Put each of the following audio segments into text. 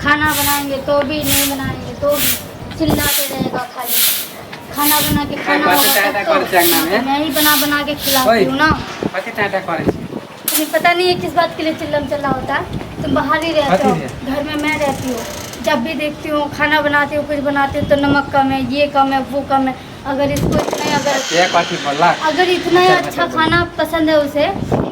खाना बनाएंगे तो भी, नहीं बनाएंगे तो भी चिल्लाते रहेगा खाली। खाना बना के खाना तो मैं ही बना के खिलाती हूँ ना। तुम्हें पता नहीं है किस बात के लिए चिल्लम चला होता है। तुम बाहर ही रहते हो, घर में मैं रहती हूँ। जब भी देखती हूँ खाना बनाती हूँ, कुछ बनाती हूँ तो नमक कम है, ये कम है, वो कम है। अगर इसको अगर इतना अच्छा खाना पसंद है उसे,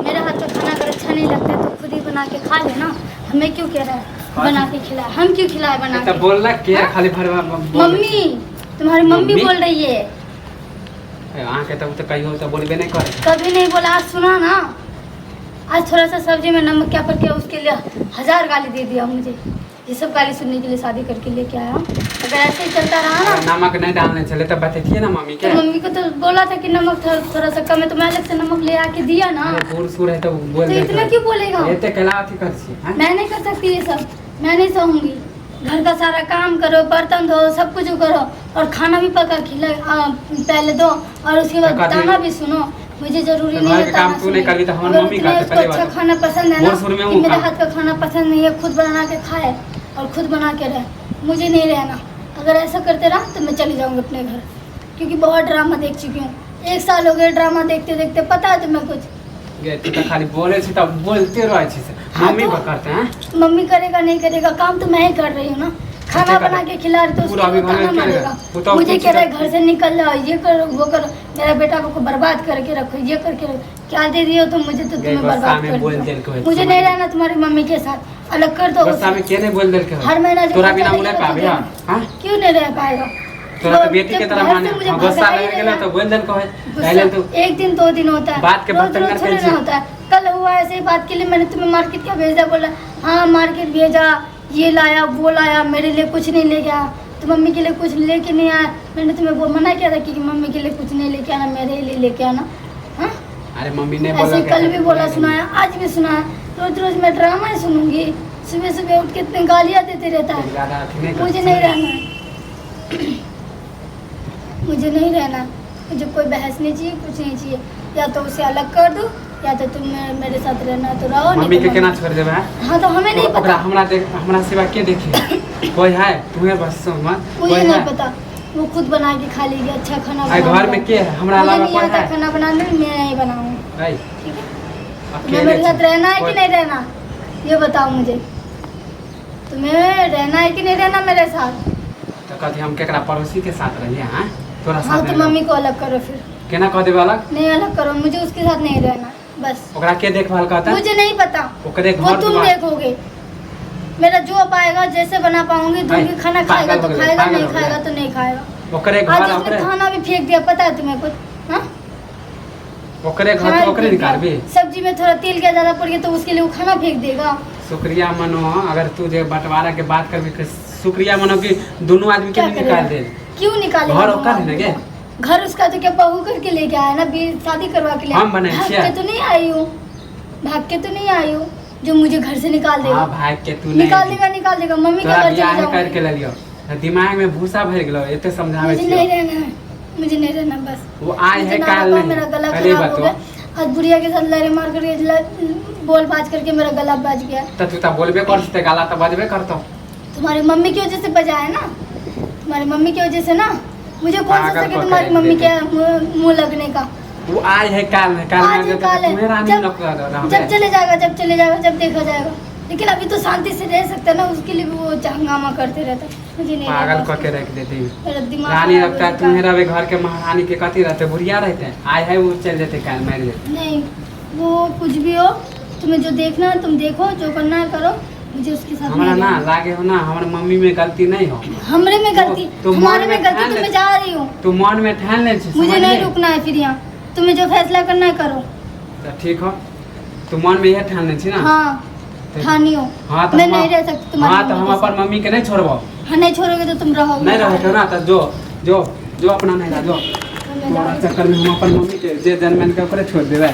मेरे हाथ का खाना अगर अच्छा नहीं लगता है तो खुद ही बना के खा ले ना। हमें क्यों कह रहा है बना के खिलाए? हम क्यों खिलाए बना के? बोल रहा क्या खाली मम्मी, तुम्हारी मम्मी बोल रही है। तो कहीं हो तो बोलबे नहीं करे। कभी नहीं बोला, आज सुना ना। आज थोड़ा सा सब्जी में नमक क्या करके उसके लिए 1000 गाली दे दिया मुझे। ये सब गाली सुनने के लिए शादी करके लेके आया। अगर ऐसे ही चलता रहा ना, नमक नहीं डालने चले तो बताइए ना मम्मी के। तो मम्मी को तो बोला था कि नमक थोड़ा सा कम है, तो मैं अलग से नमक ले आके दिया ना। सुर है तो बोल तो इतना क्यों बोलेगा? ये तो कहलाती करसी है। मैं नहीं कर सकती ये सब, मैं नहीं सहूंगी। घर का सारा काम करो, बर्तन धो, सब कुछ करो और खाना भी पका खिला पहले दो और उसके बाद ताना भी सुनो। मुझे जरूरी नहीं है काम तू नहीं करी तो हमारी मम्मी का उसको अच्छा खाना पसंद है ना, कि मेरे हाथ का खाना पसंद नहीं है, खुद बना के खाए और खुद बना के रहे। मुझे नहीं रहना। अगर ऐसा करते रहा तो मैं चली जाऊंगी अपने घर, क्योंकि बहुत ड्रामा देख चुकी हूँ। 1 साल हो गए ड्रामा देखते देखते। पता है तुम्हें कुछ? तू तो खाली बोले छी तब बोलते रहो अच्छे से। मम्मी पकड़ते हैं। मम्मी करेगा नहीं करेगा काम तो मैं ही कर रही हूँ ना। खाना बना के खिला रही तो उसको बताना मारेगा। मुझे कह रहा है घर से निकल जाओ, ये करो वो करो, मेरा बेटा को बर्बाद करके रखो, ये करके रखो। क्या दे दिए हो तुम मुझे? तो तुम्हें बर्बाद कर दिया। मुझे नहीं रहना तुम्हारी मम्मी के साथ, अलग कर दो। हर महीना तोरा बिना मुने पावेगा? हां क्यों नहीं रह पाएगा? तोरा तो बेटी के तरह माने गुस्सा लग गेला तो बोल देल को है। पहले तो 1 दिन 2 दिन होता है, बात के बर्तन करके नहीं होता है। कल हुआ ऐसे ही बात के लिए मैंने तुम्हें मार्केट क्या भेजा, बोला हाँ मार्केट भेजा, ये लाया वो लाया, मेरे लिए कुछ नहीं ले गया। तो मम्मी के लिए कुछ लेके नहीं आया। मैंने तुम्हें वो मना किया था कि मम्मी के लिए कुछ नहीं लेके आना, मेरे लिए लेके आना। हाँ अरे मम्मी ने बोला, ऐसे कल भी बोला, सुनाया, आज भी सुनाया। रोज रोज मैं ड्रामा ही सुनूंगी। सुबह सुबह उठ के इतनी गालियाँ देते रहता है। मुझे नहीं रहना है, मुझे नहीं रहना। मुझे कोई बहस नहीं चाहिए, कुछ नहीं चाहिए। या तो उसे अलग कर दो या तो तुम मेरे साथ रहना तो रहो। मम्मी के केना छोड़ देबे? हाँ तो हमें नहीं पता। हमरा सिवा के देखे कोई है? तुम्हें बस मुझे नहीं पता। वो खुद बना के खा लेगी। अच्छा खाना घर में के है? हमरा अलावा कोई है? खाना बनाने में मैं नहीं बनाऊँ। ठीक है, तुम्हें मेरे साथ रहना है कि नहीं रहना ये बताओ मुझे। तुम्हें रहना है कि नहीं रहना मेरे साथ? तो कथी हम केकरा पड़ोसी के साथ रहिए? हां तोरा साथ। हाँ तो मम्मी को अलग करो फिर। केना कह देबे अलग? नहीं अलग करो, मुझे उसके साथ नहीं रहना बस। ओकरा के देखभाल करता? मुझे नहीं पता, ओकरे घर वो तुम देखोगे। मेरा जो पाएगा जैसे बना पाऊंगी दूंगी। खाना खाएगा तो खाएगा, नहीं खाएगा तो नहीं खाएगा। ओकरे घर आज उसने खाना भी फेंक दिया, पता है तुम्हें कुछ? हाँ ओकरे घर तो ओकरे निकालबे। सब्जी में थोड़ा तेल क्या ज्यादा पड़ गया तो उसके लिए वो खाना फेंक देगा। शुक्रिया मनो, अगर तू जे बंटवारा के बात करबी शुक्रिया मनो कि दोनों आदमी के निकाल दे। क्यों निकालेगा? घर ओकर है ना, घर उसका तो क्या बहू करके लेके आया ना, शादी करवा के लिए। हम बने भाग के तो नहीं आई हूँ, भाग के तो नहीं आई हूँ जो मुझे घर से निकाल देगा। भाग के तू निकाल देगा। मम्मी के घर चले जाऊंगी। करके ले लियो, दिमाग में भूसा भर गेलो। एते समझावे मुझे नहीं रहना है, मुझे नहीं रहना बस। वो आए है काल नहीं। मेरा गला खराब हो गया। आज बुढ़िया के साथ लड़े मार करके बोल बाज करके मेरा गला बज गया। तो तू तो बोलबे करते, गाला तो बजबे करतो। तुम्हारी मम्मी की वजह से बजा है ना, तुम्हारी मम्मी की वजह से ना। मुझे कौन सा सके तुम्हारी मम्मी के मुंह लगने का? वो आए है काल में, जब चले जाएगा जब देखा जाएगा। लेकिन अभी तो शांति से रह सकता है ना, उसके लिए वो हंगामा करते रहता है। मुझे नहीं पागल करके रख देते मेरा दिमाग रानी लगता है। तुम्हें रवे घर के महारानी के कथी रहते, बुढ़िया रहते हैं। आए है वो चल जाते काल मार देते। नहीं वो कुछ भी हो, तुम्हें जो देखना है तुम देखो, जो करना है करो। मुझे उसके साथ हमारा ना लागे हो ना, हमारे मम्मी में गलती नहीं हो। हमरे में गलती, तुम्हारे में गलती। तो मैं जा रही हूँ, तू मन में ठान ले। मुझे नहीं रुकना है फिर यहाँ। तुम्हें जो फैसला करना है करो। तो ठीक हो, तू मन में यह ठान ले छी ना? हाँ ठानी हो। हाँ तो मैं नहीं रह सकती तुम्हारी। हाँ तो हम अपन मम्मी के नहीं छोड़बो। हाँ नहीं छोड़ोगे तो तुम रहोगे। नहीं रहोगे ना तो जो अपना नहीं रह जो चक्कर में हम अपन मम्मी के जे जन्म के ऊपर छोड़ देवे।